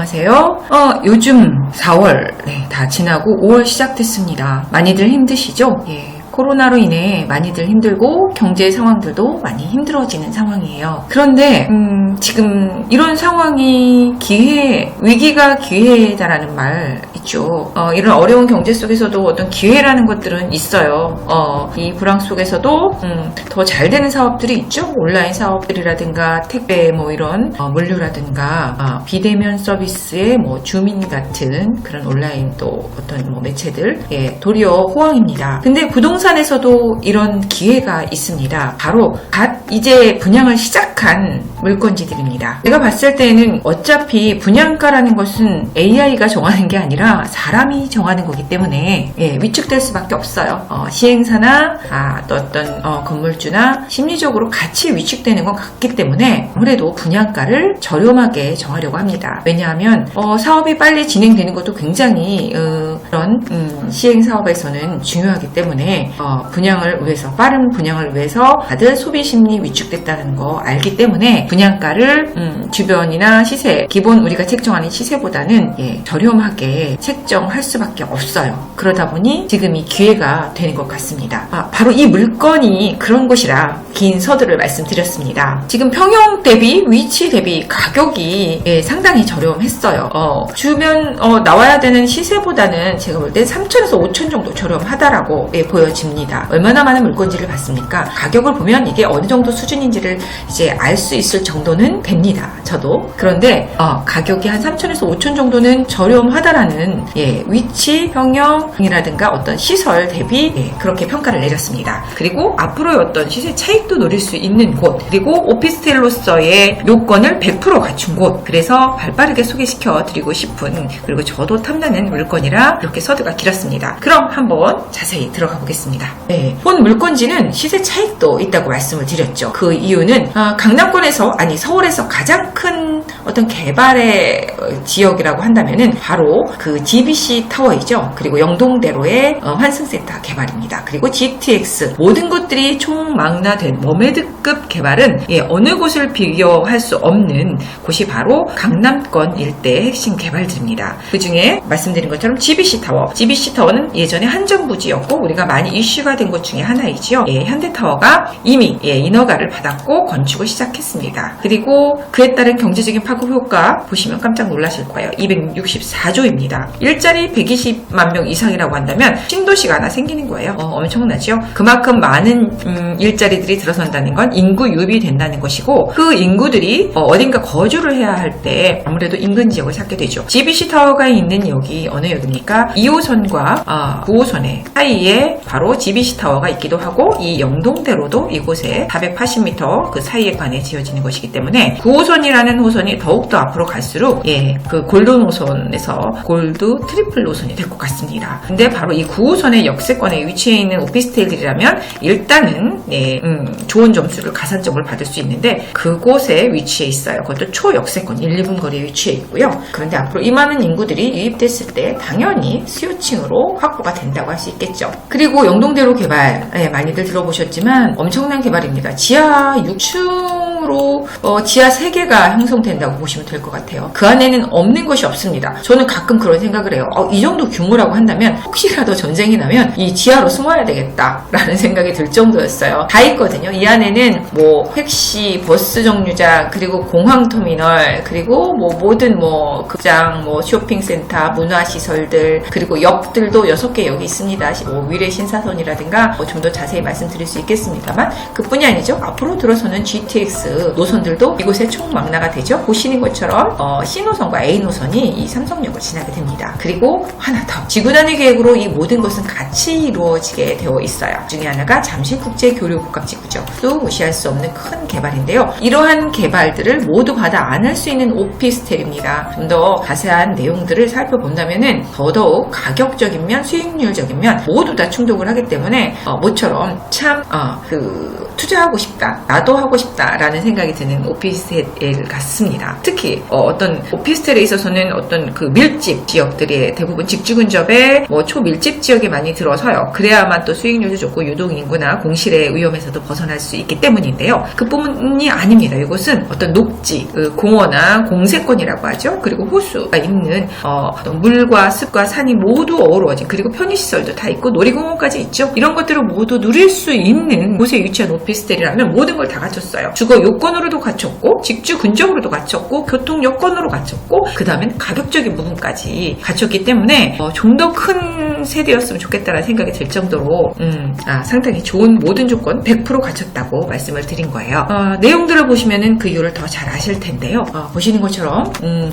안녕하세요. 요즘 4월 다 지나고 5월 시작됐습니다. 많이들 힘드시죠? 코로나로 인해 많이들 힘들고 경제 상황들도 많이 힘들어지는 상황이에요. 그런데 지금 이런 상황이 위기가 기회다라는 말 있죠. 이런 어려운 경제 속에서도 어떤 기회라는 것들은 있어요. 이 불황 속에서도 더 잘 되는 사업들이 있죠. 온라인 사업들이라든가 택배 이런 물류라든가 비대면 서비스의 주민 같은 그런 온라인 또 어떤 매체들 도리어 호황입니다. 근데 부동산에서도 이런 기회가 있습니다. 바로 이제 분양을 시작한 물건지들입니다. 제가 봤을 때는 어차피 분양가라는 것은 AI가 정하는 게 아니라 사람이 정하는 거기 때문에 위축될 수밖에 없어요. 시행사나 또 어떤 건물주나 심리적으로 같이 위축되는 것 같기 때문에 아무래도 분양가를 저렴하게 정하려고 합니다. 왜냐하면 사업이 빨리 진행되는 것도 굉장히 그런 시행사업에서는 중요하기 때문에 빠른 분양을 위해서 다들 소비심리 위축됐다는 거 알기 때문에 분양가를 주변이나 기본 우리가 책정하는 시세보다는 저렴하게 책정할 수밖에 없어요. 그러다 보니 지금 이 기회가 되는 것 같습니다. 바로 이 물건이 그런 곳이라 긴 서두를 말씀드렸습니다. 지금 평형 대비 위치 대비 가격이 상당히 저렴했어요. 주변 나와야 되는 시세보다는 제가 볼 때 3,000에서 5,000 정도 저렴하다라고 보여집니다. 얼마나 많은 물건지를 봤습니까? 가격을 보면 이게 어느 정도 수준인지를 이제 알 수 있을 정도는 됩니다. 저도. 그런데 가격이 한 3,000에서 5,000 정도는 저렴하다라는 위치, 평형이라든가 어떤 시설 대비 그렇게 평가를 내렸습니다. 그리고 앞으로의 어떤 시세 차익도 노릴 수 있는 곳, 그리고 오피스텔로서의 요건을 100% 갖춘 곳, 그래서 발빠르게 소개시켜 드리고 싶은, 그리고 저도 탐나는 물건이라 이렇게 서두가 길었습니다. 그럼 한번 자세히 들어가 보겠습니다. 본 물건지는 시세 차익도 있다고 말씀을 드렸죠. 그 이유는 서울에서 가장 큰 어떤 개발의 지역이라고 한다면은 바로 그 GBC 타워이죠. 그리고 영동대로의 환승센터 개발입니다. 그리고 GTX 모든 것들이 총망라된 머메드급 개발은 어느 곳을 비교할 수 없는 곳이 바로 강남권 일대의 핵심 개발들입니다. 그 중에 말씀드린 것처럼 GBC 타워는 예전에 한정부지였고 우리가 많이 이슈가 된 것 중에 하나이죠. 현대타워가 이미 인허가를 받았고 건축을 시작했습니다. 그리고 그에 따른 경제적인 파급 효과 보시면 깜짝 놀라실 거예요. 264조입니다. 일자리 120만 명 이상이라고 한다면 신도시가 하나 생기는 거예요. 엄청나죠? 그만큼 많은 일자리들이 들어선다는 건 인구 유입이 된다는 것이고 그 인구들이 어딘가 거주를 해야 할 때 아무래도 인근 지역을 찾게 되죠. GBC 타워가 있는 여기 어느 역입니까? 2호선과 9호선의 사이에 바로 GBC 타워가 있기도 하고 이 영동대로도 이곳에 480m 그 사이에 관해 지어지는 것이기 때문에 9호선이라는 호선이 더욱더 앞으로 갈수록 그 골드 노선에서 골드 트리플 노선이 될 것 같습니다. 근데 바로 이 9호선의 역세권에 위치해 있는 오피스텔들이라면 일단은 좋은 점수를 가산점을 받을 수 있는데 그곳에 위치해 있어요. 그것도 초역세권 1, 2분 거리에 위치해 있고요. 그런데 앞으로 이 많은 인구들이 유입됐을 때 당연히 수요층으로 확보가 된다고 할 수 있겠죠. 그리고 영동대로 개발 많이들 들어보셨지만 엄청난 개발입니다. 지하 6층으로 지하 3개가 형성된다고 보시면 될 것 같아요. 그 안에는 없는 것이 없습니다. 저는 가끔 그런 생각을 해요. 이 정도 규모라고 한다면 혹시라도 전쟁이 나면 이 지하로 숨어야 되겠다라는 생각이 들 정도였어요. 다 있거든요. 이 안에는 택시, 버스 정류장, 그리고 공항터미널, 그리고 모든 극장, 쇼핑센터, 문화시설들, 그리고 역들도 6개 여기 있습니다. 위례 신사선이라든가 좀 더 자세히 말씀드릴 수 있겠습니다만 그뿐이 아니죠. 앞으로 들어서는 GTX 노선들도 이곳에 총망라가 되죠. 보시는 것처럼 C노선과 A노선이 이 삼성역을 지나게 됩니다. 그리고 하나 더 지구단위 계획으로 이 모든 것은 같이 이루어지게 되어 있어요. 그 중에 하나가 잠실국제교류복합지구죠. 또 무시할 수 없는 큰 개발인데요. 이러한 개발들을 모두 받아 안을 수 있는 오피스텔입니다. 좀 더 자세한 내용들을 살펴본다면은 더더욱 가격적인 면, 수익률적인 면 모두 다 충족을 하기 때문에 모처럼 참 투자하고 싶다, 나도 하고 싶다라는 생각이 드는 오피스텔 같습니다. 좋습니다. 특히 어떤 오피스텔에 있어서는 어떤 그 밀집 지역들이 대부분 직주 근접에 뭐 초밀집 지역에 많이 들어서요. 그래야만 또 수익률도 좋고 유동인구나 공실의 위험에서도 벗어날 수 있기 때문인데요. 그뿐이 아닙니다. 이곳은 어떤 녹지, 공원화, 공세권이라고 하죠. 그리고 호수가 있는 어떤 물과 습과 산이 모두 어우러진, 그리고 편의시설도 다 있고 놀이공원까지 있죠. 이런 것들을 모두 누릴 수 있는 곳에 위치한 오피스텔이라면 모든 걸 다 갖췄어요. 주거 요건으로도 갖췄고 직주 근접으로도 갖췄고 교통 여건으로 갖췄고 그 다음엔 가격적인 부분까지 갖췄기 때문에 좀 더 큰 세대였으면 좋겠다는 생각이 들 정도로 상당히 좋은 모든 조건 100% 갖췄다고 말씀을 드린 거예요. 내용들을 보시면은 그 이유를 더 잘 아실 텐데요. 보시는 것처럼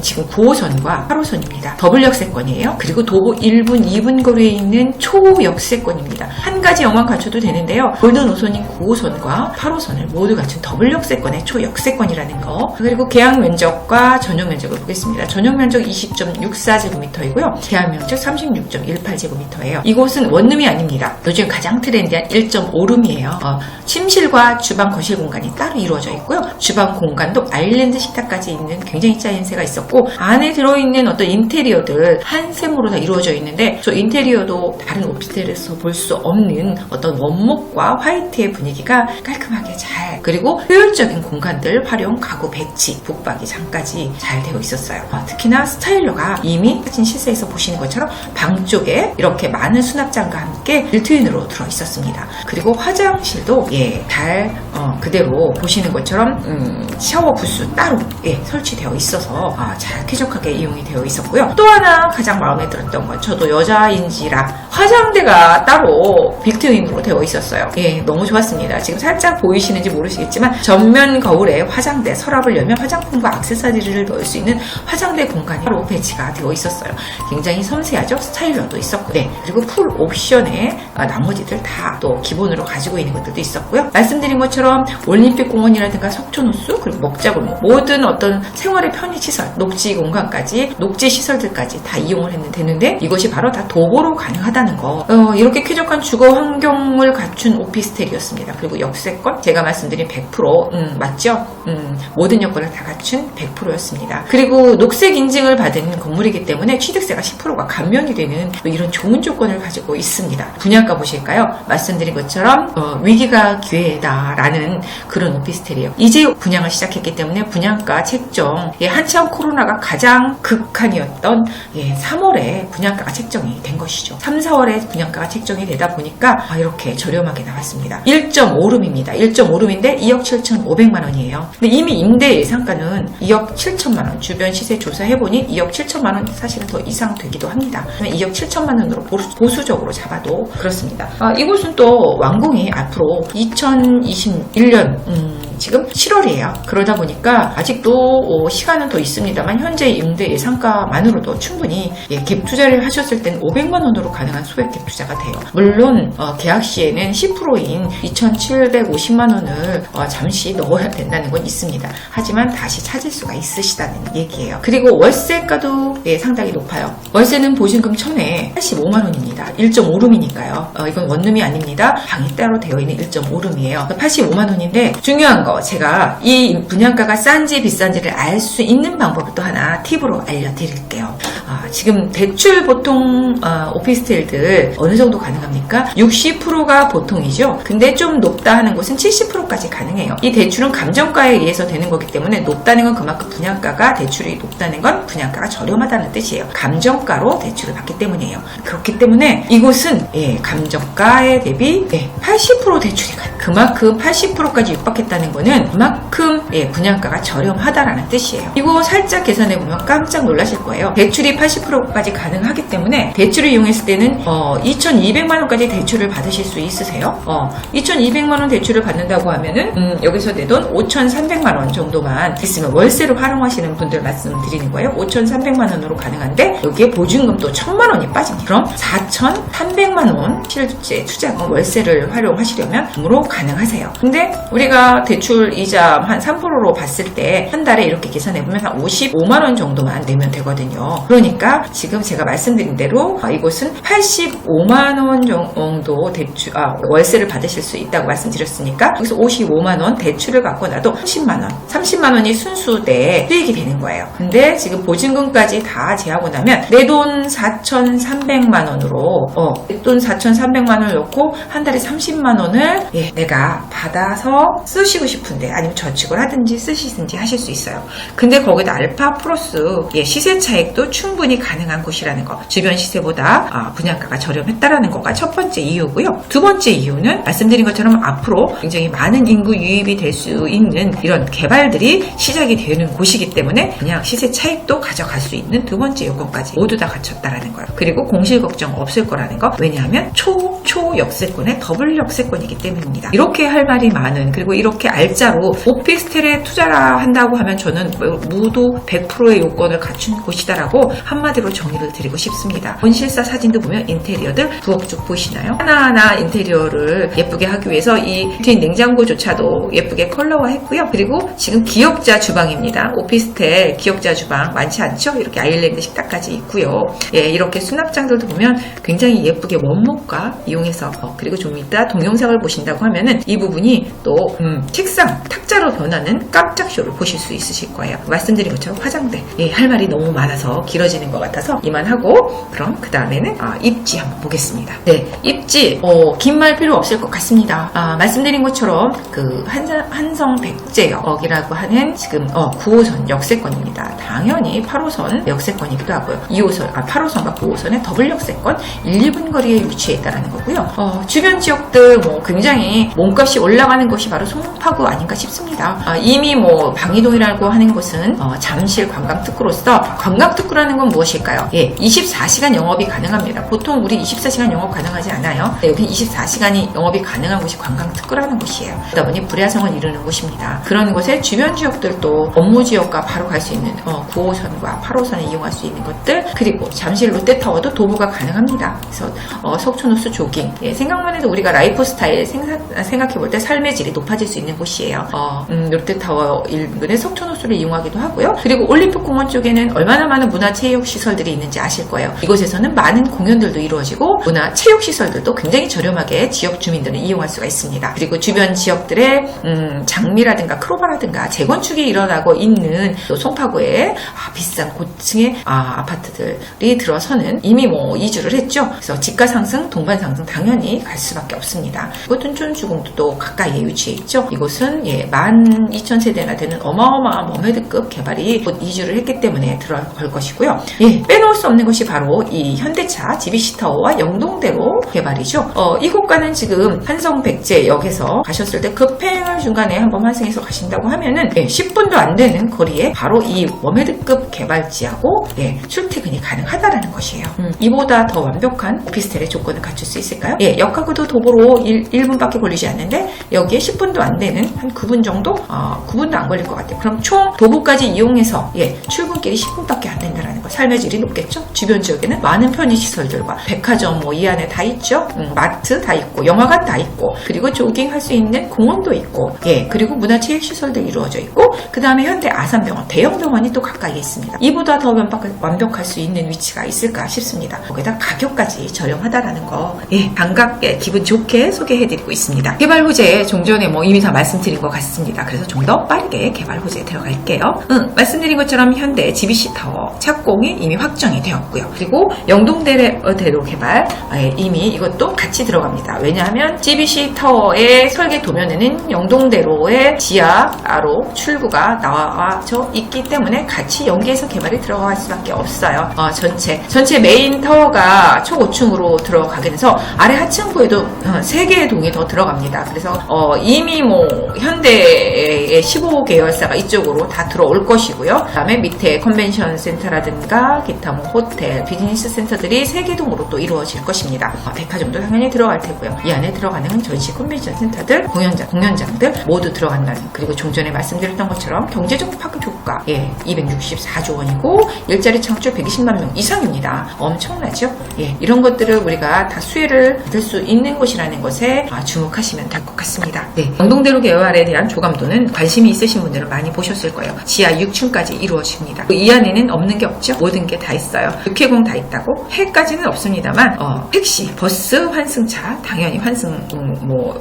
지금 9호선과 8호선입니다. 더블 역세권이에요. 그리고 도보 1분, 2분 거리에 있는 초역세권입니다. 한 가지 영만 갖춰도 되는데요. 골든 5호선인 9호선과 8호선을 모두 갖춘 더블 역세권의 초역세권이라는 거. 그리고 계약 면적과 전용 면적을 보겠습니다. 전용 면적 20.64제곱미터이고요. 계약 면적 36.18제곱미터예요. 이곳은 원룸이 아닙니다. 요즘 가장 트렌디한 1.5룸이에요. 침실과 주방, 거실 공간이 따로 이루어져 있고요. 주방 공간도 아일랜드 식탁까지 있는 굉장히 짜임새가 있었고, 안에 들어있는 어떤 인테리어들 한 셈으로 다 이루어져 있는데, 저 인테리어도 다른 오피스텔에서 볼 수 없는 어떤 원목과 화이트의 분위기가 깔끔하게 잘, 그리고 효율적인 공간들 활용, 가구 배치, 북박이 장까지 잘 되어 있었어요. 특히나 스타일러가 이미 사진 실사에서 보시는 것처럼 방 쪽에 이렇게 많은 수납장과 함께 빌트인으로 들어 있었습니다. 그리고 화장실도 잘 그대로 보시는 것처럼 샤워 부스 따로 설치되어 있어서 잘 쾌적하게 이용이 되어 있었고요. 또 하나 가장 마음에 들었던 건, 저도 여자인지라 화장대가 따로 빌트인으로 되어 있었어요. 너무 좋았습니다. 지금 살짝 보이시는지 모르시겠지만 전면 거울에 화장대 서랍을 열면 화장품과 액세서리를 넣을 수 있는 화장대 공간이 따로 배치가 되어 있었어요. 굉장히 섬세하죠. 스타일러도 있었고, 그리고 풀 옵션에 나머지들 다 또 기본으로 가지고 있는 것들도 있었고요. 말씀드린 것처럼 올림픽공원이라든가 석촌호수, 그리고 먹자골목, 모든 어떤 생활의 편의시설, 녹지 공간까지, 녹지 시설들까지 다 이용을 되는데, 이것이 바로 다 도보로 가능하다는 거. 이렇게 쾌적한 주거 환경을 갖춘 오피스텔이었습니다. 그리고 역세권, 제가 말씀드린 100% 맞죠? 모든 여건을 다 갖춘 100%였습니다. 그리고 녹색 인증을 받은 건물이기 때문에 취득세가 10%가 감면이 되는 이런 좋은 조건을 가지고 있습니다. 분양가 보실까요? 말씀드린 것처럼 위기가 기회다라는 그런 오피스텔이에요. 이제 분양을 시작했기 때문에 분양가 책정, 한참 코로나가 가장 극한이었던 3월에 분양가가 책정이 된 것이죠. 3, 4월에 분양가가 책정이 되다 보니까 이렇게 저렴하게 나왔습니다. 1.5룸입니다. 1.5룸인데 2억 7,500만 원이에요. 근데 이미 임대 예상가는 2억 7천만 원, 주변 시세 조사해보니 2억 7천만 원 사실은 더 이상 되기도 합니다. 2억 7천만 원으로 보수적으로 잡아도 그렇습니다. 이곳은 또 완공이 앞으로 2021년 지금 7월이에요. 그러다 보니까 아직도 시간은 더 있습니다만 현재 임대 예상가만으로도 충분히 갭 투자를 하셨을 땐 500만 원으로 가능한 소액 갭 투자가 돼요. 물론 계약 시에는 10%인 2,750만 원을 잠시 넣어야 된다는 건 있습니다. 하지만 다시 찾을 수가 있으시다는 얘기예요. 그리고 월세가도 상당히 높아요. 월세는 보증금 1,000에 85만 원입니다. 1.5룸이니까요. 이건 원룸이 아닙니다. 방이 따로 되어 있는 1.5룸이에요. 85만 원인데 중요한 거, 제가 이 분양가가 싼지 비싼지를 알 수 있는 방법을 또 하나 팁으로 알려드릴게요. 지금 대출 보통 오피스텔들 어느 정도 가능합니까? 60%가 보통이죠. 근데 좀 높다 하는 곳은 70%까지 가능해요. 이 대출은 감정가에 의해서 되는 거기 때문에 높다는 건 그만큼 분양가가, 대출이 높다는 건 분양가가 저렴하다는 뜻이에요. 감정가로 대출을 받기 때문이에요. 그렇기 때문에 이곳은 감정가에 대비 80% 대출이 가요. 그만큼 80%까지 육박했다는 거는 그만큼 분양가가 저렴하다라는 뜻이에요. 이거 살짝 계산해보면 깜짝 놀라실 거예요. 대출이 80%까지 가능하기 때문에 대출을 이용했을 때는 2,200만 원까지 대출을 받으실 수 있으세요. 2,200만 원 대출을 받는다고 하면은 여기서 내돈 5,300만 원 정도만 있으면 월세를 활용하시는 분들 말씀드리는 거예요. 5,300만 원으로 가능한데 여기에 보증금도 1,000만 원이 빠집니다. 그럼 4,300만 원 실제 투자금 월세를 활용하시려면 으로 가능하세요. 근데 우리가 대출 이자 한 3%로 봤을 때 한 달에 이렇게 계산해보면 한 55만 원 정도만 내면 되거든요. 그러니까 그러니까 지금 제가 말씀드린 대로 이곳은 85만원 정도 대출, 월세를 받으실 수 있다고 말씀드렸으니까 여기서 55만원 대출을 받고 나도 30만원이 순수대 수익이 되는 거예요. 근데 지금 보증금까지 다 제하고 나면 내 돈 4,300만원으로 내 돈 4,300만원을 넣고 한 달에 30만원을 내가 받아서 쓰시고 싶은데 아니면 저축을 하든지 쓰시든지 하실 수 있어요. 근데 거기다 알파 플러스 시세 차익도 충분히 가능한 곳이라는 거, 주변 시세보다 분양가가 저렴했다라는 거가 첫 번째 이유고요. 두 번째 이유는 말씀드린 것처럼 앞으로 굉장히 많은 인구 유입이 될 수 있는 이런 개발들이 시작이 되는 곳이기 때문에 그냥 시세 차익도 가져갈 수 있는 두 번째 요건까지 모두 다 갖췄다라는 거예요. 그리고 공실 걱정 없을 거라는 거, 왜냐하면 초역세권의 더블 역세권이기 때문입니다. 이렇게 할 말이 많은, 그리고 이렇게 알짜로 오피스텔에 투자를 한다고 하면 저는 무도 100%의 요건을 갖춘 곳이다라고 한마디로 정의를 드리고 싶습니다. 본실사 사진도 보면 인테리어들 부엌쪽 보이시나요? 하나하나 인테리어를 예쁘게 하기 위해서 이 뷰트인 냉장고조차도 예쁘게 컬러화했고요. 그리고 지금 기역자 주방입니다. 오피스텔 기역자 주방 많지 않죠? 이렇게 아일랜드 식탁까지 있고요. 이렇게 수납장들도 보면 굉장히 예쁘게 원목과 이용해서 그리고 좀 이따 동영상을 보신다고 하면은 이 부분이 또 책상 탁자로 변하는 깜짝 쇼를 보실 수 있으실 거예요. 말씀드린 것처럼 화장대 할 말이 너무 많아서 길어지는 것 같아서 이만하고, 그럼 그 다음에는 입지 한번 보겠습니다. 입지 긴 말 필요 없을 것 같습니다. 말씀드린 것처럼 그 한성 백제역이라고 하는 지금 9호선 역세권입니다. 당연히 8호선 역세권이기도 하고요. 2호선 8호선과 9호선의 더블 역세권 1, 2분 거리에 위치해 있다는 거고요. 주변 지역들 굉장히 몸값이 올라가는 것이 바로 송파구 아닌가 싶습니다. 이미 방이동이라고 하는 곳은 잠실 관광특구로서, 관광특구라는 건 무엇일까요? 24시간 영업이 가능합니다. 보통 우리 24시간 영업 가능하지 않아요. 여기 24시간이 영업이 가능한 곳이 관광특구라는 곳이에요. 그러다 보니 불야성을 이루는 곳입니다. 그런 곳에 주변 지역들도 업무 지역과 바로 갈 수 있는 9호선과 8호선을 이용할 수 있는 것들, 그리고 잠실 롯데타워도 도보가 가능합니다. 그래서 석촌호수 조깅, 생각만 해도 우리가 라이프 스타일 생각해볼 때 삶의 질이 높아질 수 있는 곳이에요. 롯데타워 인근의 석촌호수를 이용하기도 하고요. 그리고 올림픽공원 쪽에는 얼마나 많은 문화체육시설들이 있는지 아실 거예요. 이곳에서는 많은 공연들도 이루어지고 문화체육시설들도 굉장히 저렴하게 지역 주민들은 이용할 수가 있습니다. 그리고 주변 지역들의 장미라든가 크로바라든가 재건축이 일어나고 있는 또 송파구에 비싼 고층의 아파트들이 들어서는 이미 이주를 했죠. 그래서 집가 상승, 동반 상승 당연히 갈 수밖에 없습니다. 그리고 둔촌주공도 가까이에 위치해 있죠. 이곳은 12,000세대나 되는 어마어마한 머메드급 개발이 곧 이주를 했기 때문에 들어갈 것이고요. 빼놓을 수 없는 것이 바로 이 현대차 GBC타워와 영동대로 개발이죠. 이곳과는 지금 한성 백제역에서 가셨을 때 급행을 중간에 한번 환승해서 가신다고 하면은 10분도 안 되는 거리에 바로 이 워메드급 개발지하고 출퇴근이 가능하다라는 것이에요. 이보다 더 완벽한 오피스텔의 조건을 갖출 수 있을까요? 역하고도 도보로 1분밖에 걸리지 않는데 여기에 10분도 안 되는 한 9분 정도? 9분도 안 걸릴 것 같아요. 그럼 총 도보까지 이용해서 출근길이 10분밖에 안 된다는 거. 삶의 질이 높겠죠? 주변 지역에는 많은 편의시설들과 백화점 이 안에 다 있죠? 마트 다 있고 영화관 다 있고, 그리고 조깅할 수 있는 공원도 있고, 그리고 문화체육시설도 이루어져 있고, 그 다음에 현대 아산병원, 대형 병원이 또 가까이에 있습니다. 이보다 더 완벽할 수 있는 위치가 있을까 싶습니다. 거기다 가격까지 저렴하다라는 거 반갑게 기분 좋게 소개해드리고 있습니다. 개발 호재에 종전에 이미 다 말씀드린 것 같습니다. 그래서 좀 더 빠르게 개발 호재에 들어갈게요. 말씀드린 것처럼 현대 GBC타워 착공이 이미 확정이 되었고요. 그리고 영동대로 개발 이미 이것도 같이 들어갑니다. 왜냐하면 GBC타워의 설계 도면에는 영동대로의 지하로 출구가 나와져 있기 때문에 같이 연계해서 개발이 들어갈 수밖에 없어요. 전체 메인 타워가 총 5층으로 들어가게 돼서 아래 하층부에도 3개의 동이 더 들어갑니다. 그래서 이미 현대의 15계열사가 이쪽으로 다 들어올 것이고요. 그 다음에 밑에 컨벤션 센터라든가 기타 호텔, 비즈니스 센터들이 3개 동으로 또 이루어질 것입니다. 백화점도 당연히 들어갈 테고요. 이 안에 들어가는 전시 컨벤션 센터들, 공연장들 모두 들어간다는, 그리고 좀 전에 말씀드렸던 것처럼 경제적 파급 효과, 예, 264조 원이고 일자리 창출 120만 명 이상입니다. 엄청나죠? 예, 이런 것들을 우리가 다 수혜를 받을 수 있는 곳이라는 것에 주목하시면 될 것 같습니다. 네, 영동대로 개발에 대한 조감도는 관심이 있으신 분들은 많이 보셨을 거예요. 지하 6층까지 이루어집니다. 이 안에는 없는 게 없죠. 모든 게 다 있어요. 육해공 다 있다고? 해까지는 없습니다만 택시, 버스, 환승차 당연히 환승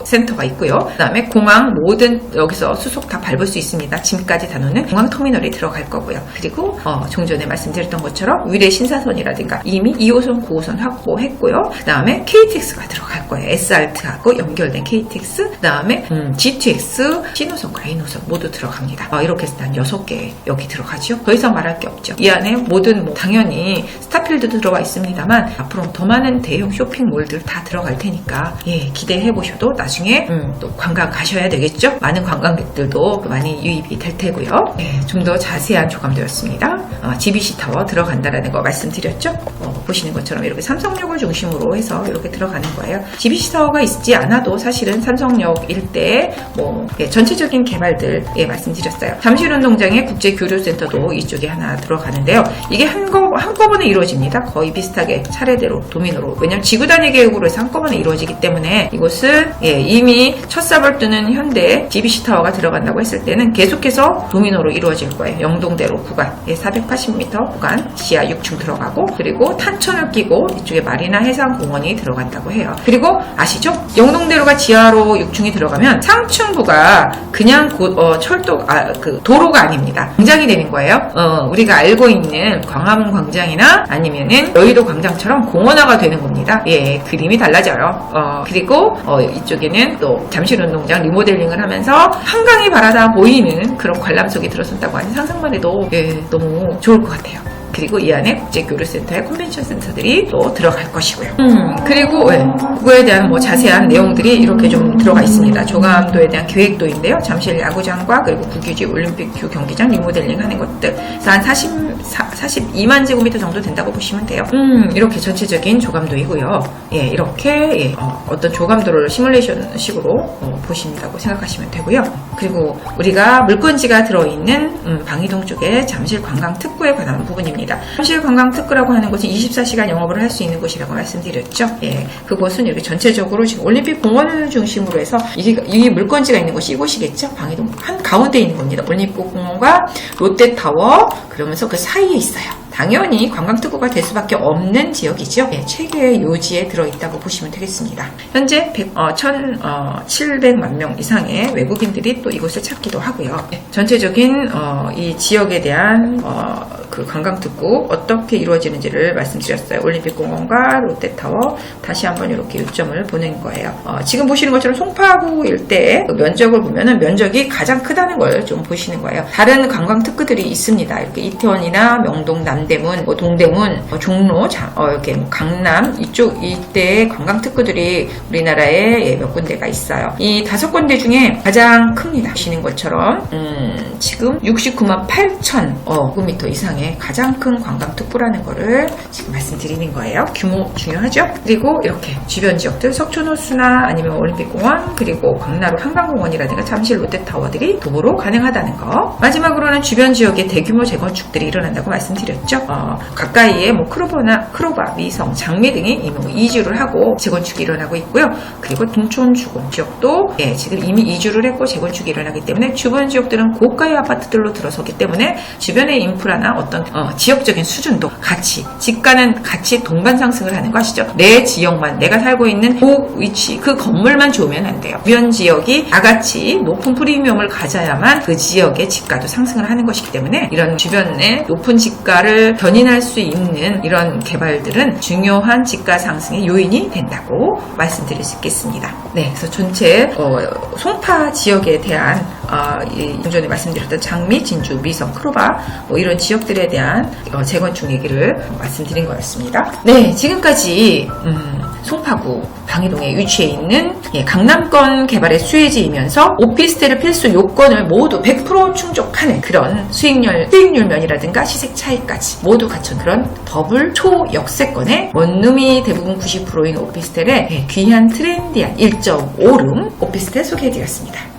센터가 있고요. 그 다음에 공항 모든 여기서 수속 다 밟을 수 있습니다. 짐까지 다루는 공항 터미널이 들어갈 거고요. 그리고 좀 전에 말씀드렸던 것처럼 위례 신사선이라든가 이미 2호선, 9호선 확보했고요. 그 다음에 KTX가 들어갈 거예요. SRT하고 연결된 KTX, 그 다음에 GTX, 신호선과 N호선 모두 들어갑니다. 이렇게 해서 한 6개 여기 들어가죠. 더 이상 말할 게 없죠. 이 안에 모든 당연히 스타필드도 들어가 있습니다만 앞으로 더 많은 대형 쇼핑몰들 다 들어갈 테니까 기대해 보셔도 나중에 또 관광 가셔야 되겠죠. 많은 관광객들도 많이 유입이 될 테고요. 좀 더 자세한 조감도였습니다. GBC 타워 들어간다라는 거 말씀드렸죠. 보시는 것처럼 이렇게 삼성역을 중심으로 해서 이렇게 들어가는 거예요. GBC 타워가 있지 않아도 사실은 삼성역 일대에 전체적인 개발들 말씀드렸어요. 잠실운동장에 국제교류센터도 이쪽에 하나 들어가는데요. 이게 한꺼번에 이루어집니다. 거의 비슷하게 차례대로 도민으로. 왜냐하면 지구단위 계획으로 해서 한꺼번에 이루어지기 때문에 이곳은 이미 첫 삽을 뜨는 현대 GBC 타워가 들어간다고 했을 때는 계속해서 도민으로 이루어질 거예요. 영동대로 구간 480m 구간 지하 6층 들어가고 그리고 탄천을 끼고 이쪽에 마리나 해상공원이 들어간다고 해요. 그리고 아시죠? 영동대로가 지하로 6층이 들어가면 상층부가 그냥 도로가 아닙니다. 광장이 되는 거예요. 우리가 알고 있는 광화문 광장이나 아니면은 여의도 광장처럼 공원화가 되는 겁니다. 그림이 달라져요. 그리고 이쪽에는 또 잠실운동장 리모델링을 하면서 한강이 바라다 보이는 그런 관람석이 들어선다고 하는 상상만 해도 너무 좋을 것 같아요. 그리고 이 안에 국제교류센터의 컨벤션 센터들이 또 들어갈 것이고요. 그리고 그거에 대한 자세한 내용들이 이렇게 좀 들어가 있습니다. 조감도에 대한 계획도인데요. 잠실 야구장과 그리고 국유지 올림픽 규 경기장 리모델링 하는 것들. 그래서 한 42만 제곱미터 정도 된다고 보시면 돼요. 이렇게 전체적인 조감도이고요. 이렇게 어떤 조감도를 시뮬레이션 식으로 보신다고 생각하시면 되고요. 그리고 우리가 물건지가 들어있는 방이동 쪽에 잠실 관광특구에 관한 부분입니다. 잠실 관광특구라고 하는 곳은 24시간 영업을 할 수 있는 곳이라고 말씀드렸죠. 그곳은 이렇게 전체적으로 지금 올림픽 공원을 중심으로 해서 이 물건지가 있는 곳이 이곳이겠죠. 방이동 한 가운데 있는 겁니다. 올림픽 공원과 롯데타워 그러면서 그 사이에 있어요. 당연히 관광특구가 될 수밖에 없는 지역이죠. 최대의 요지에 들어있다고 보시면 되겠습니다. 현재 1,700만 명 이상의 외국인들이 또 이곳을 찾기도 하고요. 전체적인 이 지역에 대한 그 관광특구 어떻게 이루어지는지를 말씀드렸어요. 올림픽공원과 롯데타워 다시 한번 이렇게 요점을 보낸 거예요. 지금 보시는 것처럼 송파구 일대의 그 면적을 보면은 면적이 가장 크다는 걸 좀 보시는 거예요. 다른 관광특구들이 있습니다. 이렇게 이태원이나 명동, 남대문, 동대문, 종로, 이렇게 강남 이쪽 이때의 관광특구들이 우리나라에 몇 군데가 있어요. 이 5군데 중에 가장 큽니다. 보시는 것처럼 지금 69만 8천 제곱미터 이상의 가장 큰 관광특구라는 거를 지금 말씀드리는 거예요. 규모 중요하죠? 그리고 이렇게 주변 지역들 석촌호수나 아니면 올림픽공원 그리고 광나루 한강공원이라든가 잠실 롯데타워들이 도보로 가능하다는 거. 마지막으로는 주변 지역에 대규모 재건축들이 일어난다고 말씀드렸죠. 가까이에 크로바, 미성, 장미 등이 이주를 하고 재건축이 일어나고 있고요. 그리고 동촌 주공 지역도 지금 이미 이주를 했고 재건축이 일어나기 때문에 주변 지역들은 고가의 아파트들로 들어서기 때문에 주변의 인프라나 어떤 지역적인 수준도 같이 집가는 같이 동반 상승을 하는 거 아시죠? 내 지역만 내가 살고 있는 그 위치 그 건물만 좋으면 안 돼요. 주변 지역이 다같이 높은 프리미엄을 가져야만 그 지역의 집가도 상승을 하는 것이기 때문에 이런 주변의 높은 집가를 견인할 수 있는 이런 개발들은 중요한 집가 상승의 요인이 된다고 말씀드릴 수 있겠습니다. 그래서 전체 송파 지역에 대한 전에 말씀드렸던 장미, 진주, 미성, 크로바 이런 지역들에 대한 재건축 얘기를 말씀드린 거였습니다. 지금까지 송파구 방이동에 위치해 있는 강남권 개발의 수혜지이면서 오피스텔의 필수 요건을 모두 100% 충족하는 그런 수익률면이라든가 시세 차이까지 모두 갖춘 그런 더블 초역세권의 원룸이 대부분 90%인 오피스텔의 귀한 트렌디한 1.5룸 오피스텔 소개해드렸습니다.